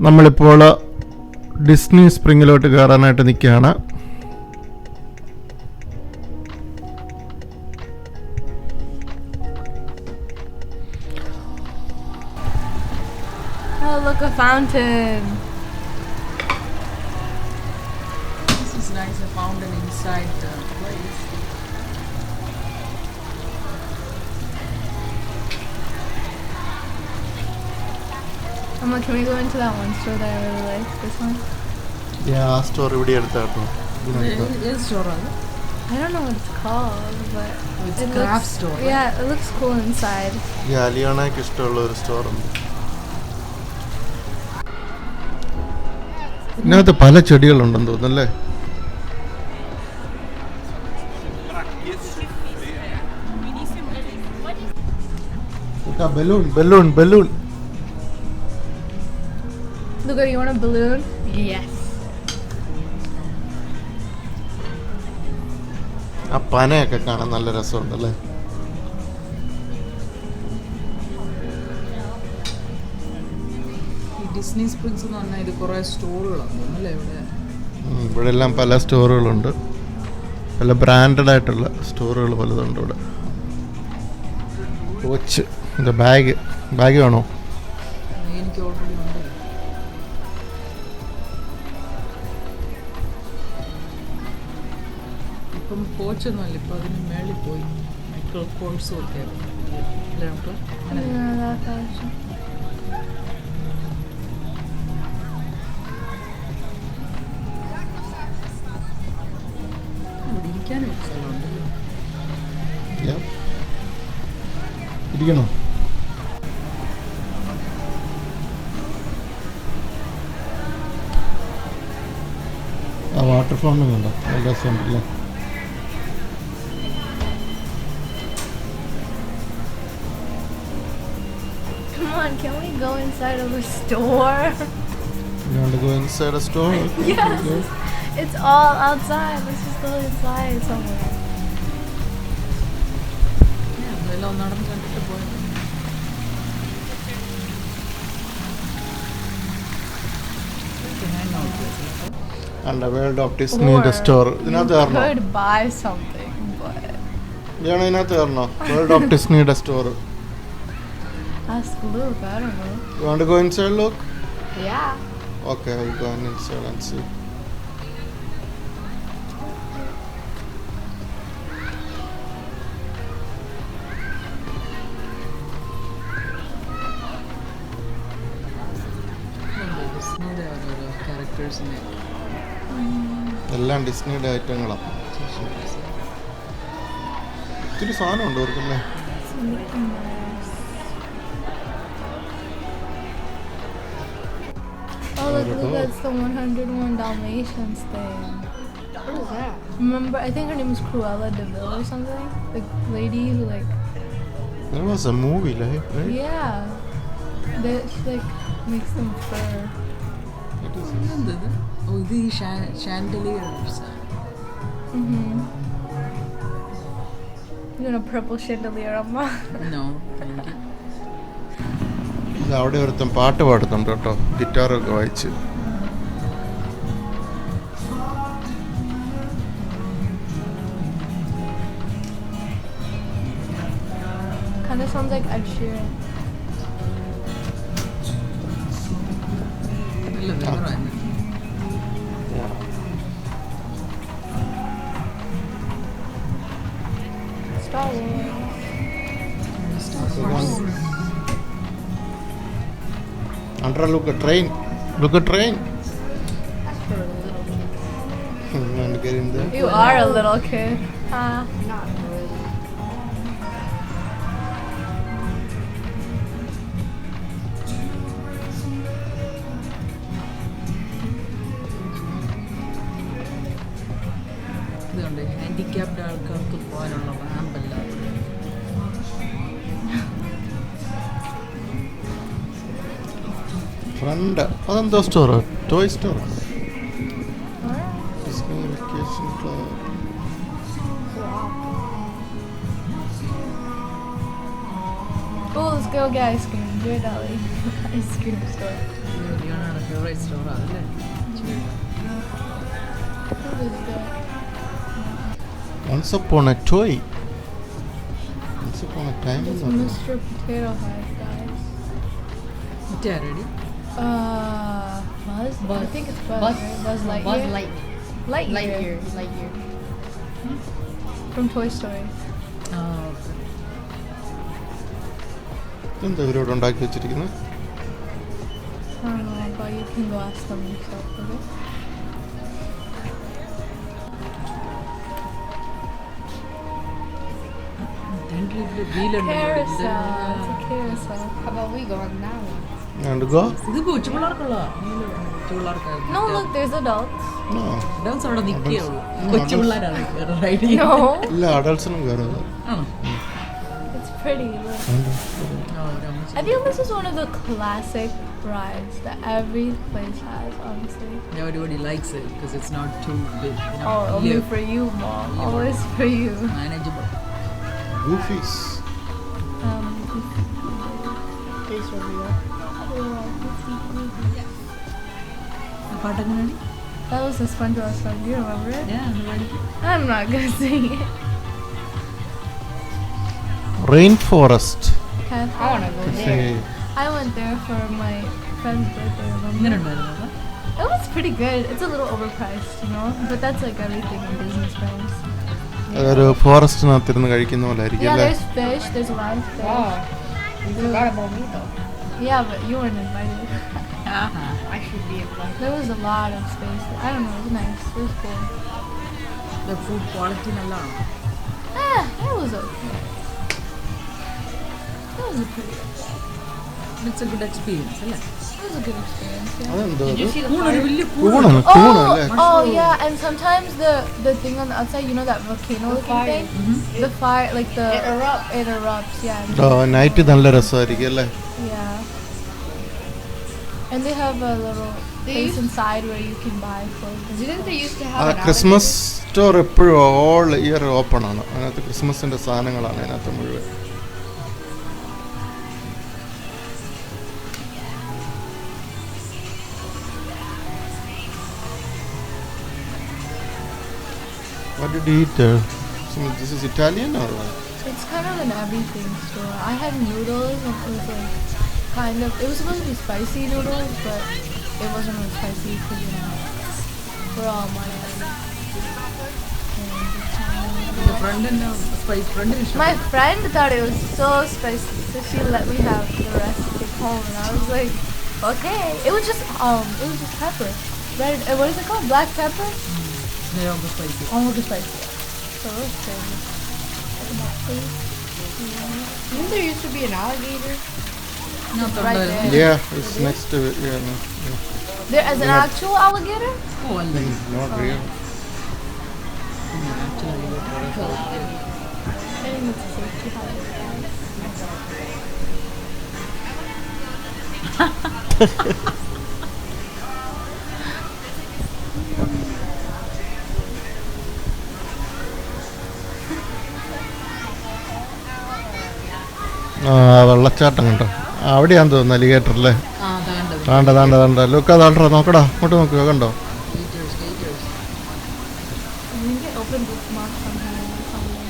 നമ്മളിപ്പോൾ ഡിസ്നി സ്പ്രിങ്ങിലോട്ട് കയറാനായിട്ട് നിൽക്കുകയാണ്. Oh, look, a fountain. This is nice, a fountain inside the place. Mama, can we go into that one store that I really like? This one? ആ store ഇവിടെ എടുത്താട്ടോ. Is store on? I don't know what it's called, but It's it a craft looks, store. Yeah, it looks cool inside. ലിയോണയ്ക്ക് ഇഷ്ടമുള്ള ഒരു സ്റ്റോറുണ്ട്. ഇതിനകത്ത് പല ചെടികളുണ്ടെന്ന് തോന്നുന്നല്ലേ? Balloon balloon balloon. Look, you want a balloon? Yes. ആ പനയൊക്കെ കാണാൻ നല്ല രസമുണ്ടല്ലേ? ഡിസ്നി സ്പ്രിങ്സ് എന്ന് പറഞ്ഞാൽ ഇത് കുറേ സ്റ്റോറുകളാണ് അല്ലേ ഇവിടെ? ഇവിടെ എല്ലാം പല സ്റ്റോറുകളുണ്ട്, പല ബ്രാൻഡഡ് ആയിട്ടുള്ള സ്റ്റോറുകൾ പലതുണ്ട് ഇവിടെ. വാച്ച്, ഇത് ബാഗ് വേണോ? എനിക്ക് ഓൾറെഡി ഉണ്ട്. ഇപ്പം കോച്ചൊന്നുമല്ല, ഇപ്പം അതിന് മേളിൽ പോയി മൈക്കിൾ കോഴ്സും ഒക്കെ അല്ലേ നമുക്ക്? Yeah, that fashion. ഇവിടെ ഇരിക്കാനും സ്ഥലമുണ്ട്. ഇരിക്കണോ? ആ വാട്ടർ ഫ്രണ്ട് കണ്ടോ? നല്ല രസമുണ്ടല്ലേ? Come on, can we go inside of a store? You want to go inside a store? Yes. Okay. It's all outside. Let's just go inside somewhere. അതെല്ലാം നടന്ന് കണ്ടിട്ട് പോയത്. And the World of Disney the store. ഇതിനകത്ത് You കയറണോ? could buy something, but ഇതിനകത്ത് കയറണോ? World of Disney the store. ask Luke. I don't know. You want to go inside, look? Yeah. Okay, I'll go inside and see. ഡിസ്നിയുടെ ഓരോ ക്യാരക്ടേഴ്സിനെ എല്ലാം ഡിസ്നിയുടെ ഐറ്റങ്ങളാണ്. ഒത്തിരി സാധനമുണ്ട് അവർക്കല്ലേ? Mickey Mouse. Oh, look, that's the 101 Dalmatians thing. What is that? Remember, I think her name was Cruella de Vil or something? The lady who, like, There was a movie, right? yeah. She, like, makes them fur. What is എന്തത്? ഓ, ഇത് ഈ chandeliers. Mm-hmm. You want a purple chandelier, Amma? No thank you. ഇത് അവിടെ ഒരുത്തൻ പാട്ട് പാടുന്നുണ്ട് കേട്ടോ, ഗിറ്റാറൊക്കെ വായിച്ച്. Kind of sounds like Ed Sheeran. നല്ല വെതറായിരുന്നു. Star Wars. Andra, look a train. Look a train. That's for a little kid. You want to get in there? You are a little kid. Not really. ഇതുകൊണ്ട് handicapped ആൾക്കാർക്ക് പോകാനുള്ള റാമ്പല്ല. Front അതെന്തോ store? Toy store. Alright. Disney Vacation Club. Oh, let's go get ice cream. Dear Dolly ice cream store. ലിയോണയുടെ favourite store അതല്ലേ What is that? Once upon a toy. Once upon a time. It's Mr. Potato Head, guys. മറ്റേ Buzz? I think it's Buzz. Buzz, Right? Buzz Lightyear. Buzz Lightyear. Lightyear. From Toy Story. എന്താ ഇവരോട് ഉണ്ടാക്കി വെച്ചിരിക്കുന്നത്? I don't know, but you can go ask them yourself. Okay? Carousel. It's a carousel. How about we go on that one? And go? ഇത് കൊച്ചു പിള്ളേർക്കുള്ള കൊച്ചു പിള്ളേർക്കായിരുന്നു No, look, there's adults. No. Dance അവിടെ നിൽക്കേ ഉള്ളൂ കൊച്ചു പിള്ളേരാണ് റൈഡ് ചെയ്യുന്നത് No. ഇല്ല, അഡൾട്ട്സിനും കയറുന്നത്. ആണോ It's pretty. Look. I think this is one of the classic rides that every place has, honestly. Everybody likes it because it's not too big. Oh, only for you, Mom. Always for you. Manageable. Goofies. Face reveal. പാട്ടെങ്ങനെയാണ് That was a SpongeBob song. You remember it? Yeah, I'm not gonna sing it. Rainforest. Okay. I want to go there. I went there for my friend's birthday. ഇങ്ങനെ Remember? ഉണ്ടായിരുന്നു It was pretty good. It's a little overpriced, you know, but that's like everything in Disney spends. അതൊരു ഫോറസ്റ്റിനകത്തിരുന്ന് കഴിക്കുന്ന പോലെ ആയിരിക്കും Yeah, അല്ലേ? there's fish. There's a lot of fish. Wow. You forgot about me though. Yeah, but you weren't invited. I should be invited. There was a lot of space. I don't know. It was nice. It was cool. The food quality നല്ലതാണ് It was okay. It was a pretty. It's a good experience അല്ലേ It was a good experience. Yeah. അതെന്തോ Did അത്? you see the കൂണൊരു fire? വലിയ കൂണാണ്, കൂണല്ലേ? Oh yeah, and sometimes the thing on the outside, you know that volcano looking fire. thing, the fire, like the It erupts. It erupts, yeah. Night നല്ല രസമായിരിക്കും അല്ലേ? Yeah. And they have a little place inside where you can buy clothes. Didn't they used to ആ have an Christmas store എപ്പോഴും all year open ആണ്. അതിനകത്ത് ക്രിസ്മസിന്റെ സാധനങ്ങളാണ് അതിനകത്ത് മുഴുവൻ. What did you eat there? This is Italian or what? It's kind of an everything store. I had noodles and it was like kind of, it was supposed to be spicy noodles, but it wasn't really spicy because, you know, we're all Malayalis. ഫ്രണ്ടിന്റെ spice ഫ്രണ്ടിന് My friend thought it was so spicy, so she let me have the rest to take home, and I was like, okay. It was just pepper. Red, what is it called? Black pepper? Spicy Almost spicy. So it was crazy. Didn't there used to be an alligator? Right there. Yeah, it's next to it. Yeah, no, yeah. There is an Yeah. actual alligator? ഓ അല്ല Not real. I think it's a safety hazard. വെള്ളച്ചാട്ടം കണ്ടോ? അവിടെയാന്ന് തോന്നുന്നു alligator അല്ലേ? ആ താണ്ടത് താണ്ട look അതാണ്ടാ, നോക്കടാ അങ്ങോട്ട് നോക്കുക കണ്ടോ? ഗേറ്റേഴ്സ് I think it opened this month sometime or something.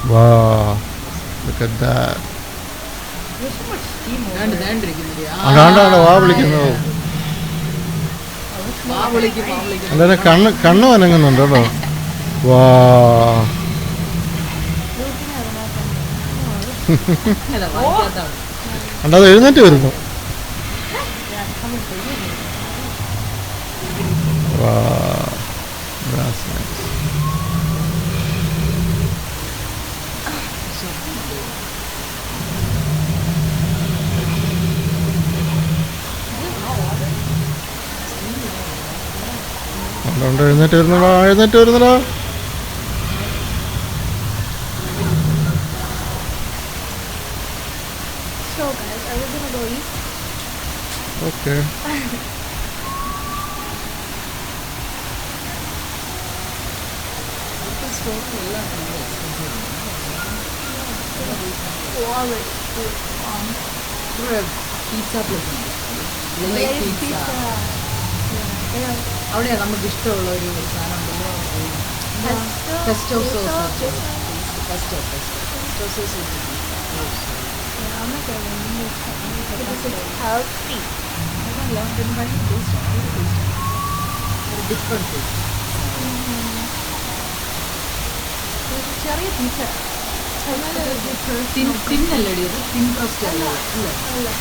Wow, look at that. There's so much steam over താണ്ട് there. താണ്ടിരിക്കുന്നില്ലേ അതാണ്ടാണ് വാ വിളിക്കുന്നത്. വാ വിളിക്കും അല്ലാതെ കണ്ണ് വനങ്ങുന്നുണ്ട് കേട്ടോ. വാ അല്ല വായിക്കാത്താണ് കണ്ടത് എഴുന്നേറ്റ് വരുന്നു. വാ that's nice. ഉണ്ട് എഴുന്നേറ്റ് വരുന്നടാ. So guys, are we gonna go eat? Okay. Quality food. Pizza place There is pizza pizza. Yeah. അവിടെയാണ് നമുക്ക് ഇഷ്ടമുള്ള ഒരു സാധനം ഉണ്ടല്ലോ pesto sauce pesto sauce Yeah, I'm not getting it. It's healthy. Different taste ചെറിയ പീസ തിന്നല്ലടി അത് thin crest അല്ല അല്ലേ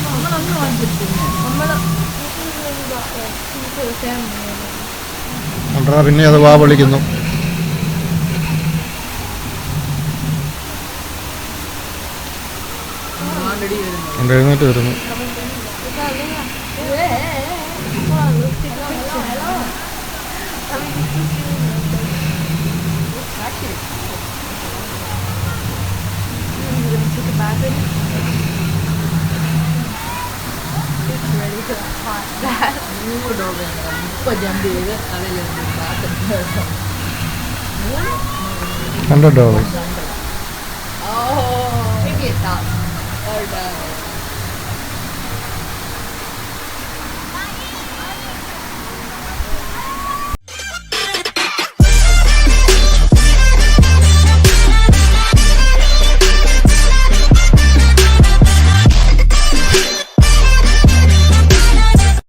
നമ്മളന്ന് വാങ്ങിച്ചിട്ട് നമ്മൾ ഫാമിലി കണ്ടാ പിന്നെ അത് വാ വിളിക്കുന്നു. ആൾറെഡി വരുന്നു കൊണ്ട് എഴുന്നേറ്റ് വരുന്നു. ജമ്പ് ചെയ്ത് അതിൽ $100.